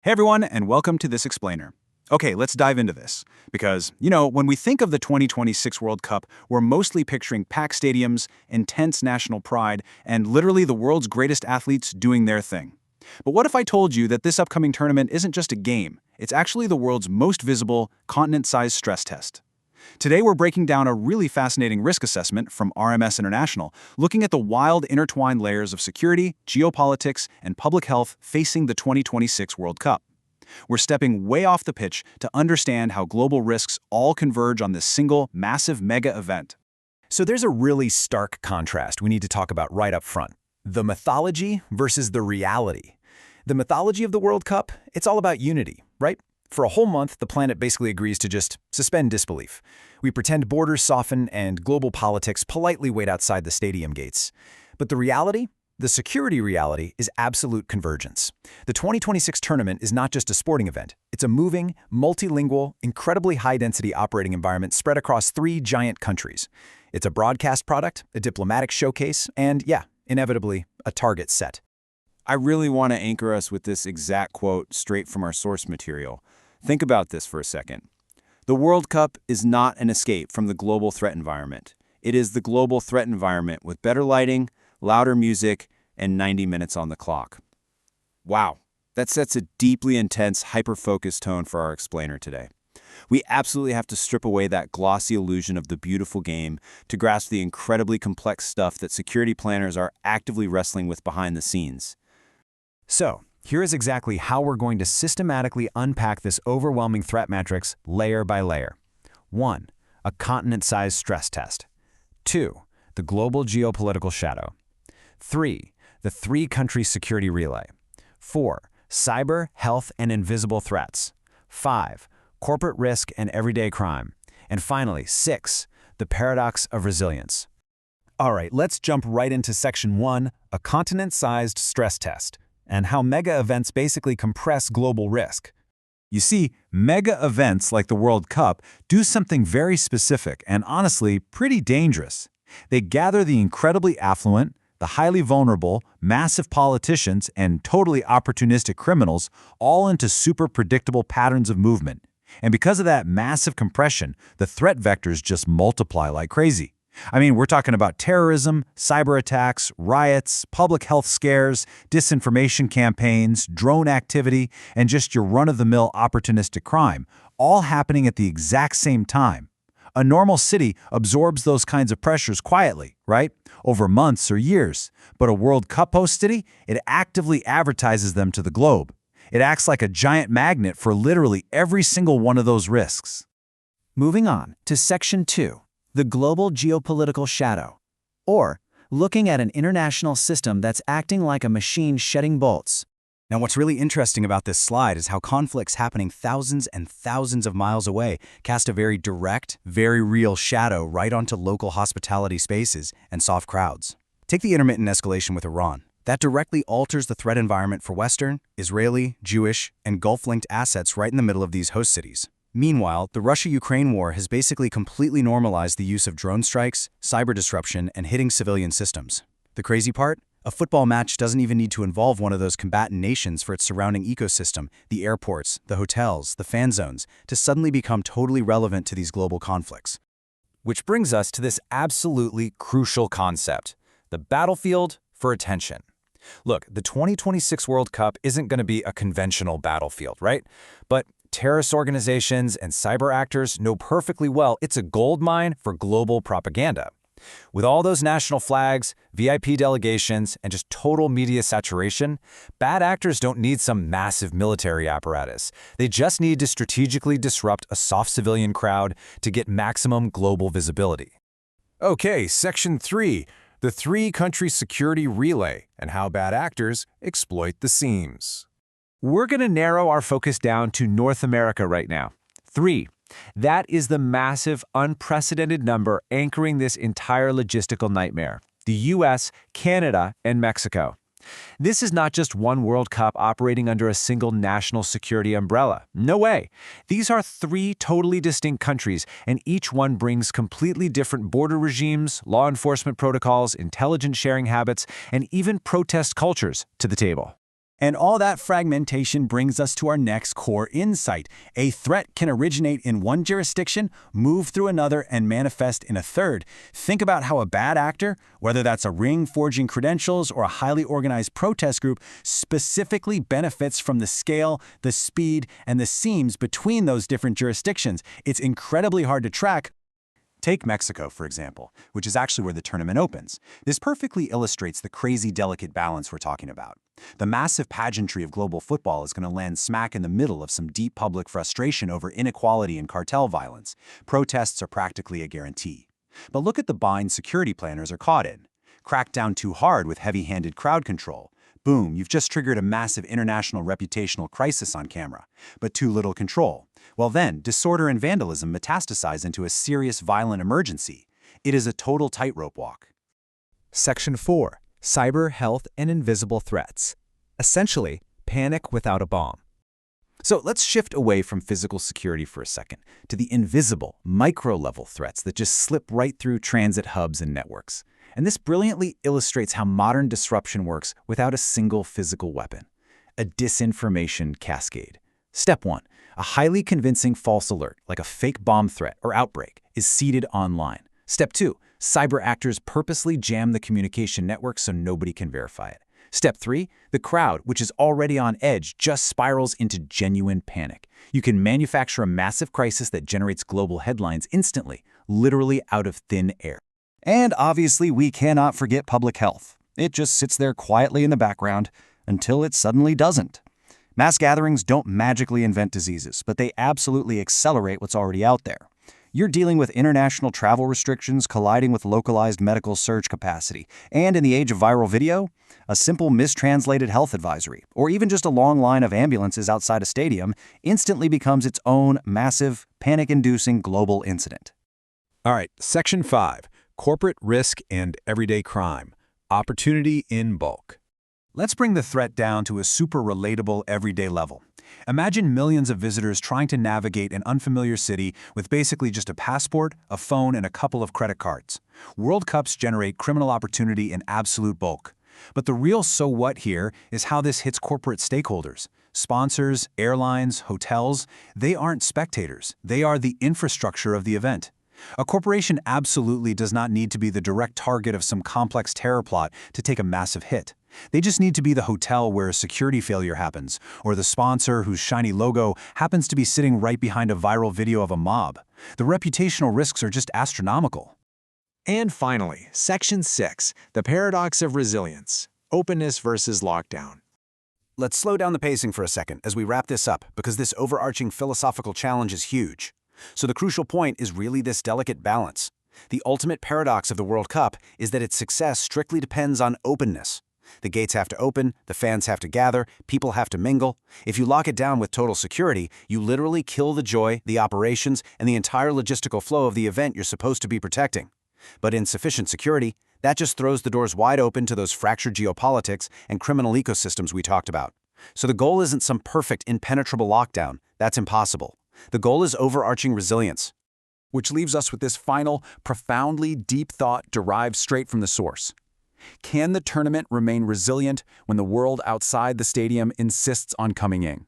Hey everyone, and welcome to This Explainer. Okay, let's dive into this. Because, when we think of the 2026 World Cup, we're mostly picturing packed stadiums, intense national pride, and literally the world's greatest athletes doing their thing. But what if I told you that this upcoming tournament isn't just a game, it's actually the world's most visible, continent-sized stress test? Today we're breaking down a really fascinating risk assessment from RMS International, looking at the wild intertwined layers of security, geopolitics, and public health facing the 2026 World Cup. We're stepping way off the pitch to understand how global risks all converge on this single, massive mega event. So there's a really stark contrast we need to talk about right up front. The mythology versus the reality. The mythology of the World Cup, it's all about unity, right? For a whole month, the planet basically agrees to just suspend disbelief. We pretend borders soften and global politics politely wait outside the stadium gates. But the reality? The security reality is absolute convergence. The 2026 tournament is not just a sporting event. It's a moving, multilingual, incredibly high-density operating environment spread across 3 giant countries. It's a broadcast product, a diplomatic showcase, and inevitably, a target set. I really want to anchor us with this exact quote straight from our source material. Think about this for a second. The World Cup is not an escape from the global threat environment. It is the global threat environment with better lighting, louder music, and 90 minutes on the clock. Wow, that sets a deeply intense, hyper-focused tone for our explainer today. We absolutely have to strip away that glossy illusion of the beautiful game to grasp the incredibly complex stuff that security planners are actively wrestling with behind the scenes. So, here is exactly how we're going to systematically unpack this overwhelming threat matrix layer by layer. 1. A continent-sized stress test. 2. The global geopolitical shadow. 3. The 3-country security relay. 4. Cyber, health, and invisible threats. 5. Corporate risk and everyday crime. And finally, 6. The paradox of resilience. All right, let's jump right into Section 1, a continent-sized stress test, and how mega events basically compress global risk. You see, mega events like the World Cup do something very specific and honestly pretty dangerous. They gather the incredibly affluent, the highly vulnerable, massive politicians, and totally opportunistic criminals all into super predictable patterns of movement. And because of that massive compression, the threat vectors just multiply like crazy. We're talking about terrorism, cyber attacks, riots, public health scares, disinformation campaigns, drone activity, and just your run-of-the-mill opportunistic crime, all happening at the exact same time. A normal city absorbs those kinds of pressures quietly, right? Over months or years. But a World Cup host city, it actively advertises them to the globe. It acts like a giant magnet for literally every single one of those risks. Moving on to Section 2. The global geopolitical shadow, or looking at an international system that's acting like a machine shedding bolts. Now, what's really interesting about this slide is how conflicts happening thousands and thousands of miles away cast a very direct, very real shadow right onto local hospitality spaces and soft crowds. Take the intermittent escalation with Iran. That directly alters the threat environment for Western, Israeli, Jewish, and Gulf-linked assets right in the middle of these host cities. Meanwhile, the Russia-Ukraine war has basically completely normalized the use of drone strikes, cyber disruption, and hitting civilian systems. The crazy part? A football match doesn't even need to involve one of those combatant nations for its surrounding ecosystem, the airports, the hotels, the fan zones, to suddenly become totally relevant to these global conflicts. Which brings us to this absolutely crucial concept, the battlefield for attention. Look, the 2026 World Cup isn't going to be a conventional battlefield, right? But terrorist organizations and cyber actors know perfectly well it's a goldmine for global propaganda. With all those national flags, VIP delegations, and just total media saturation, bad actors don't need some massive military apparatus. They just need to strategically disrupt a soft civilian crowd to get maximum global visibility. Okay, Section 3, the 3-country security relay and how bad actors exploit the seams. We're going to narrow our focus down to North America right now. 3. That is the massive, unprecedented number anchoring this entire logistical nightmare. The US, Canada, and Mexico. This is not just one World Cup operating under a single national security umbrella. No way. These are 3 totally distinct countries, and each one brings completely different border regimes, law enforcement protocols, intelligence sharing habits, and even protest cultures to the table. And all that fragmentation brings us to our next core insight. A threat can originate in one jurisdiction, move through another, and manifest in a third. Think about how a bad actor, whether that's a ring forging credentials or a highly organized protest group, specifically benefits from the scale, the speed, and the seams between those different jurisdictions. It's incredibly hard to track. Take Mexico, for example, which is actually where the tournament opens. This perfectly illustrates the crazy delicate balance we're talking about. The massive pageantry of global football is going to land smack in the middle of some deep public frustration over inequality and cartel violence. Protests are practically a guarantee. But look at the bind security planners are caught in. Crack down too hard with heavy-handed crowd control. Boom, you've just triggered a massive international reputational crisis on camera. But too little control. Well then, disorder and vandalism metastasize into a serious violent emergency. It is a total tightrope walk. Section 4. Cyber Health and Invisible Threats. Essentially, panic without a bomb. So let's shift away from physical security for a second to the invisible, micro-level threats that just slip right through transit hubs and networks. And this brilliantly illustrates how modern disruption works without a single physical weapon. A disinformation cascade. Step 1. A highly convincing false alert, like a fake bomb threat or outbreak, is seeded online. Step 2. Cyber actors purposely jam the communication network so nobody can verify it. Step 3. The crowd, which is already on edge, just spirals into genuine panic. You can manufacture a massive crisis that generates global headlines instantly, literally out of thin air. And obviously, we cannot forget public health. It just sits there quietly in the background until it suddenly doesn't. Mass gatherings don't magically invent diseases, but they absolutely accelerate what's already out there. You're dealing with international travel restrictions colliding with localized medical surge capacity, and in the age of viral video, a simple mistranslated health advisory, or even just a long line of ambulances outside a stadium, instantly becomes its own massive, panic-inducing global incident. All right, Section 5. Corporate Risk and Everyday Crime. Opportunity in bulk. Let's bring the threat down to a super relatable everyday level. Imagine millions of visitors trying to navigate an unfamiliar city with basically just a passport, a phone, and a couple of credit cards. World Cups generate criminal opportunity in absolute bulk. But the real so what here is how this hits corporate stakeholders. Sponsors, airlines, hotels, they aren't spectators. They are the infrastructure of the event. A corporation absolutely does not need to be the direct target of some complex terror plot to take a massive hit. They just need to be the hotel where a security failure happens, or the sponsor whose shiny logo happens to be sitting right behind a viral video of a mob. The reputational risks are just astronomical. And finally, Section 6, the paradox of resilience, openness versus lockdown. Let's slow down the pacing for a second as we wrap this up, because this overarching philosophical challenge is huge. So the crucial point is really this delicate balance. The ultimate paradox of the World Cup is that its success strictly depends on openness. The gates have to open, the fans have to gather, people have to mingle. If you lock it down with total security, you literally kill the joy, the operations, and the entire logistical flow of the event you're supposed to be protecting. But insufficient security, that just throws the doors wide open to those fractured geopolitics and criminal ecosystems we talked about. So the goal isn't some perfect, impenetrable lockdown. That's impossible. The goal is overarching resilience. Which leaves us with this final, profoundly deep thought derived straight from the source. Can the tournament remain resilient when the world outside the stadium insists on coming in?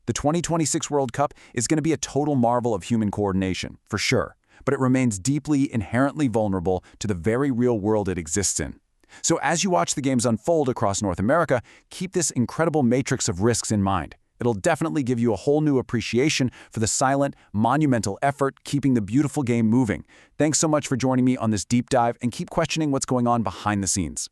The 2026 World Cup is going to be a total marvel of human coordination, for sure, but it remains deeply, inherently vulnerable to the very real world it exists in. So as you watch the games unfold across North America, keep this incredible matrix of risks in mind. It'll definitely give you a whole new appreciation for the silent, monumental effort keeping the beautiful game moving. Thanks so much for joining me on this deep dive, and keep questioning what's going on behind the scenes.